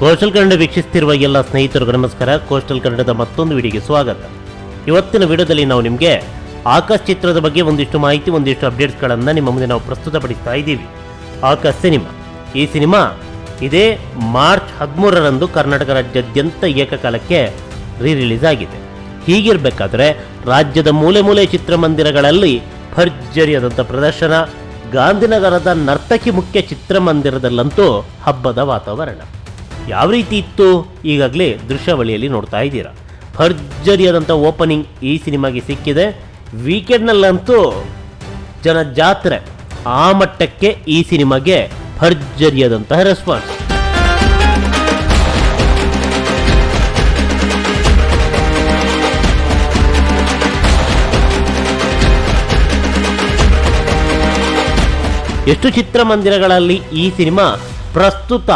Coastal Kannada ವೀಕ್ಷಿಸುತ್ತಿರುವ ಎಲ್ಲ ಸ್ನೇಹಿತರಿಗೂ ನಮಸ್ಕಾರ. ಕೋಸ್ಟಲ್ ಕನ್ನಡದ ಮತ್ತೊಂದು ವಿಡಿಯೋಗೆ ಸ್ವಾಗತ. ಇವತ್ತಿನ ವಿಡಿಯೋದಲ್ಲಿ ನಾವು ನಿಮಗೆ ಆಕಾಶ್ ಚಿತ್ರದ ಬಗ್ಗೆ ಒಂದಿಷ್ಟು ಮಾಹಿತಿ, ಒಂದಿಷ್ಟು ಅಪ್ಡೇಟ್ಸ್ಗಳನ್ನು ನಿಮ್ಮ ಮುಂದೆ ನಾವು ಪ್ರಸ್ತುತಪಡಿಸ್ತಾ ಇದ್ದೀವಿ. ಆಕಾಶ್ ಸಿನಿಮಾ, ಈ ಸಿನಿಮಾ ಇದೇ ಮಾರ್ಚ್ 13ರಂದು ಕರ್ನಾಟಕ ರಾಜ್ಯಾದ್ಯಂತ ಏಕಕಾಲಕ್ಕೆ ರಿಲೀಸ್ ಆಗಿದೆ. ಹೀಗಿರಬೇಕಾದ್ರೆ ರಾಜ್ಯದ ಮೂಲೆ ಮೂಲೆ ಚಿತ್ರಮಂದಿರಗಳಲ್ಲಿ ಭರ್ಜರಿಯಾದಂಥ ಪ್ರದರ್ಶನ. ಗಾಂಧಿನಗರದ ನರ್ತಕಿ ಮುಖ್ಯ ಚಿತ್ರಮಂದಿರದಲ್ಲಂತೂ ಹಬ್ಬದ ವಾತಾವರಣ. ಯಾವ ರೀತಿ ಇತ್ತು ಈಗಾಗಲೇ ದೃಶ್ಯಾವಳಿಯಲ್ಲಿ ನೋಡ್ತಾ ಇದ್ದೀರಾ. ಭರ್ಜರಿಯಾದಂಥ ಓಪನಿಂಗ್ ಈ ಸಿನಿಮಾಗೆ ಸಿಕ್ಕಿದೆ. ವೀಕೆಂಡ್ನಲ್ಲಂತೂ ಜನ ಜಾತ್ರೆ. ಆ ಮಟ್ಟಕ್ಕೆ ಈ ಸಿನಿಮಾಗೆ ಭರ್ಜರಿಯಾದಂತಹ ರೆಸ್ಪಾನ್ಸ್. ಎಷ್ಟು ಚಿತ್ರಮಂದಿರಗಳಲ್ಲಿ ಈ ಸಿನಿಮಾ ಪ್ರಸ್ತುತ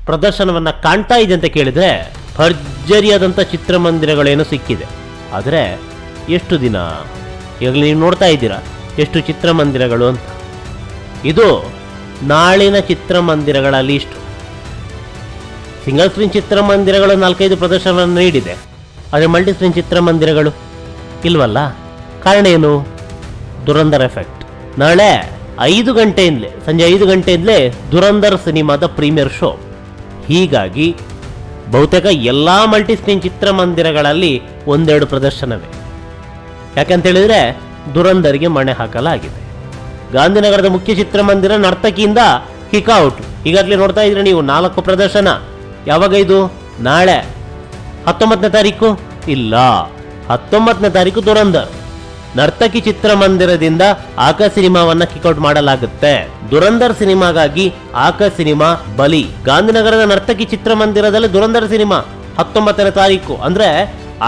ಪ್ರದರ್ಶನವನ್ನು ಕಾಣ್ತಾ ಇದೆ ಅಂತ ಕೇಳಿದ್ರೆ ಭರ್ಜರಿಯಾದಂಥ ಚಿತ್ರಮಂದಿರಗಳೇನು ಸಿಕ್ಕಿದೆ. ಆದರೆ ಎಷ್ಟು ದಿನ ಈಗಲೇ ನೀವು ನೋಡ್ತಾ ಇದ್ದೀರಾ ಎಷ್ಟು ಚಿತ್ರಮಂದಿರಗಳು ಅಂತ. ಇದು ನಾಳಿನ ಚಿತ್ರಮಂದಿರಗಳ ಲೀಸ್ಟು. ಸಿಂಗಲ್ ಸ್ಕ್ರೀನ್ ಚಿತ್ರಮಂದಿರಗಳು 4-5 ಪ್ರದರ್ಶನವನ್ನು ನೀಡಿದೆ. ಆದರೆ ಮಲ್ಟಿ ಸ್ಕ್ರೀನ್ ಚಿತ್ರಮಂದಿರಗಳು ಇಲ್ವಲ್ಲ. ಕಾರಣ ಏನು? ದುರಂಧರ್ ಎಫೆಕ್ಟ್. ನಾಳೆ 5 ಗಂಟೆಯಿಂದಲೇ, ಸಂಜೆ 5 ಗಂಟೆಯಿಂದಲೇ ದುರಂಧರ್ ಸಿನಿಮಾದ ಪ್ರೀಮಿಯರ್ ಶೋ. ಹೀಗಾಗಿ ಬಹುತೇಕ ಎಲ್ಲ ಮಲ್ಟಿ ಸ್ಕ್ರೀನ್ ಚಿತ್ರಮಂದಿರಗಳಲ್ಲಿ 1-2 ಪ್ರದರ್ಶನವೇ. ಯಾಕಂತೇಳಿದರೆ ದುರಂಧರ್ಗೆ ಮಣೆ ಹಾಕಲಾಗಿದೆ. ಗಾಂಧಿನಗರದ ಮುಖ್ಯ ಚಿತ್ರಮಂದಿರ ನರ್ತಕಿಯಿಂದ ಕಿಕ್ಔಟ್. ಈಗಾಗಲೇ ನೋಡ್ತಾ ಇದ್ರೆ ನೀವು 4 ಪ್ರದರ್ಶನ. ಯಾವಾಗ ಇದು? ನಾಳೆ 19ನೇ ತಾರೀಕು ಇಲ್ಲ, 19ನೇ ತಾರೀಕು ದುರಂಧರ್. ನರ್ತಕಿ ಚಿತ್ರಮಂದಿರದಿಂದ ಆಕಾಶ್ ಸಿನಿಮಾವನ್ನ ಕಿಕ್ಔಟ್ ಮಾಡಲಾಗುತ್ತೆ. ದುರಂಧರ್ ಸಿನಿಮಾಗಾಗಿ ಆಕಾಶ್ ಸಿನಿಮಾ ಬಲಿ. ಗಾಂಧಿನಗರದ ನರ್ತಕಿ ಚಿತ್ರಮಂದಿರದಲ್ಲಿ ದುರಂಧರ್ ಸಿನಿಮಾ 19ನೇ ತಾರೀಕು. ಅಂದ್ರೆ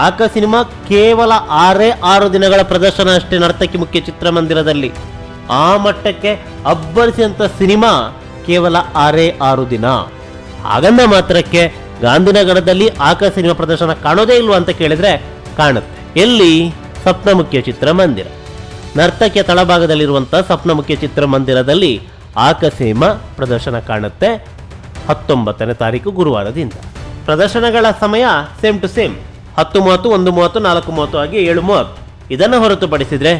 ಆಕಾಶ್ ಸಿನಿಮಾ ಕೇವಲ 6 ದಿನಗಳ ಪ್ರದರ್ಶನ ಅಷ್ಟೇ ನರ್ತಕಿ ಮುಖ್ಯ ಚಿತ್ರಮಂದಿರದಲ್ಲಿ. ಆ ಮಟ್ಟಕ್ಕೆ ಅಬ್ಬರಿಸಿದಂತ ಸಿನಿಮಾ ಕೇವಲ 6 ದಿನ. ಹಾಗಂದ ಮಾತ್ರಕ್ಕೆ ಗಾಂಧಿನಗರದಲ್ಲಿ ಆಕಾಶ್ ಸಿನಿಮಾ ಪ್ರದರ್ಶನ ಕಾಣೋದೇ ಇಲ್ವಾ ಅಂತ ಕೇಳಿದ್ರೆ ಕಾಣುತ್ತೆ. ಎಲ್ಲಿ? ಸಪ್ನಮುಖ್ಯ ಚಿತ್ರಮಂದಿರ. ನರ್ತಕಿಯ ತಳಭಾಗದಲ್ಲಿರುವಂತಹ ಸಪ್ನಮುಖ್ಯ ಚಿತ್ರಮಂದಿರದಲ್ಲಿ ಆಕಾಶ್ ಸಿನಿಮಾ ಪ್ರದರ್ಶನ ಕಾಣುತ್ತೆ 19ನೇ ತಾರೀಕು ಗುರುವಾರದಿಂದ. ಪ್ರದರ್ಶನಗಳ ಸಮಯ ಸೇಮ್ ಟು ಸೇಮ್, 10:30, 1:30, 4:30 ಆಗಿ 7:30. ಇದನ್ನು ಹೊರತುಪಡಿಸಿದ್ರೆ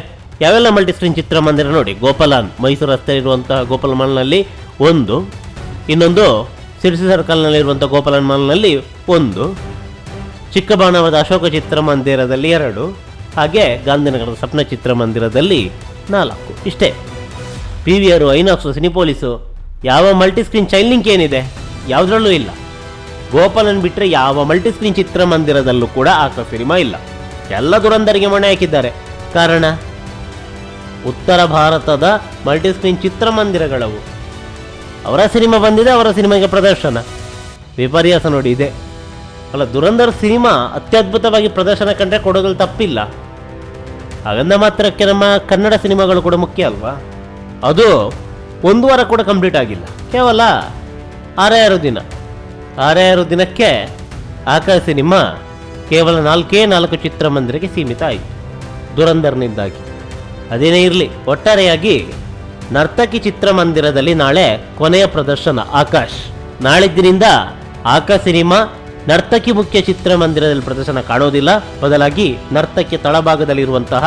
ಯಾವೆಲ್ಲ ಮಲ್ಟಿ ಸ್ಕ್ರೀನ್ ಚಿತ್ರಮಂದಿರ ನೋಡಿ. ಗೋಪಾಲನ್, ಮೈಸೂರು ರಸ್ತೆ ಇರುವಂತಹ ಗೋಪಾಲನ್ ಮಾಲ್ನಲ್ಲಿ 1, ಇನ್ನೊಂದು ಸಿರ್ಸಿ ಸರ್ಕಲ್ನಲ್ಲಿರುವಂಥ ಗೋಪಾಲನ್ ಮಾಲ್ನಲ್ಲಿ 1, ಚಿಕ್ಕಬಾಣವರದ ಅಶೋಕ ಚಿತ್ರಮಂದಿರದಲ್ಲಿ 2, ಹಾಗೆ ಗಾಂಧಿನಗರದ ಸಪ್ನ ಚಿತ್ರಮಂದಿರದಲ್ಲಿ 4. ಇಷ್ಟೇ. PVR, ಐನಾಕ್ಸ್, ಸಿನಿಪೋಲಿಸು, ಯಾವ ಮಲ್ಟಿ ಸ್ಕ್ರೀನ್ ಚೈಲ್ಡ್ ಲಿಂಕ್ ಏನಿದೆ ಯಾವುದರಲ್ಲೂ ಇಲ್ಲ. ಗೋಪಾಲನ್ ಬಿಟ್ಟರೆ ಯಾವ ಮಲ್ಟಿ ಸ್ಕ್ರೀನ್ ಚಿತ್ರಮಂದಿರದಲ್ಲೂ ಕೂಡ ಆಕಾಶ್ ಸಿನಿಮಾ ಇಲ್ಲ. ಎಲ್ಲ ದುರಂಧರಿಗೆ ಮಣೆ ಹಾಕಿದ್ದಾರೆ. ಕಾರಣ ಉತ್ತರ ಭಾರತದ ಮಲ್ಟಿ ಸ್ಕ್ರೀನ್ ಚಿತ್ರಮಂದಿರಗಳವು. ಅವರ ಸಿನಿಮಾ ಬಂದಿದೆ, ಅವರ ಸಿನಿಮಾಗೆ ಪ್ರದರ್ಶನ. ವಿಪರ್ಯಾಸ ನೋಡಿ ಇದೆ ಅಲ್ಲ. ದುರಂಧರ್ ಸಿನಿಮಾ ಅತ್ಯದ್ಭುತವಾಗಿ ಪ್ರದರ್ಶನ ಕಂಡ್ರೆ ಕೊಡೋದ್ರಲ್ಲಿ ತಪ್ಪಿಲ್ಲ. ಹಾಗಂದ ಮಾತ್ರಕ್ಕೆ ನಮ್ಮ ಕನ್ನಡ ಸಿನಿಮಾಗಳು ಕೂಡ ಮುಖ್ಯ ಅಲ್ವಾ. ಅದು 1 ವಾರ ಕೂಡ ಕಂಪ್ಲೀಟ್ ಆಗಿಲ್ಲ, ಕೇವಲ 6 ದಿನ. 6 ದಿನಕ್ಕೆ ಆಕಾಶ್ ಸಿನಿಮಾ ಕೇವಲ 4 ಚಿತ್ರಮಂದಿರಕ್ಕೆ ಸೀಮಿತ ಆಯಿತು ದುರಂಧರ್ನಿಂದಾಗಿ. ಅದೇನೇ ಇರಲಿ, ಒಟ್ಟಾರೆಯಾಗಿ ನರ್ತಕಿ ಚಿತ್ರಮಂದಿರದಲ್ಲಿ ನಾಳೆ ಕೊನೆಯ ಪ್ರದರ್ಶನ ಆಕಾಶ್. ನಾಳಿದ್ದಿನಿಂದ ಆಕಾಶ್ ಸಿನಿಮಾ ನರ್ತಕಿ ಮುಖ್ಯ ಚಿತ್ರಮಂದಿರದಲ್ಲಿ ಪ್ರದರ್ಶನ ಕಾಣೋದಿಲ್ಲ. ಬದಲಾಗಿ ನರ್ತಕಿಯ ತಳಭಾಗದಲ್ಲಿರುವಂತಹ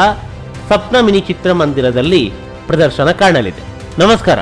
ಸಪ್ನ ಮಿನಿ ಚಿತ್ರಮಂದಿರದಲ್ಲಿ ಪ್ರದರ್ಶನ ಕಾಣಲಿದೆ. ನಮಸ್ಕಾರ.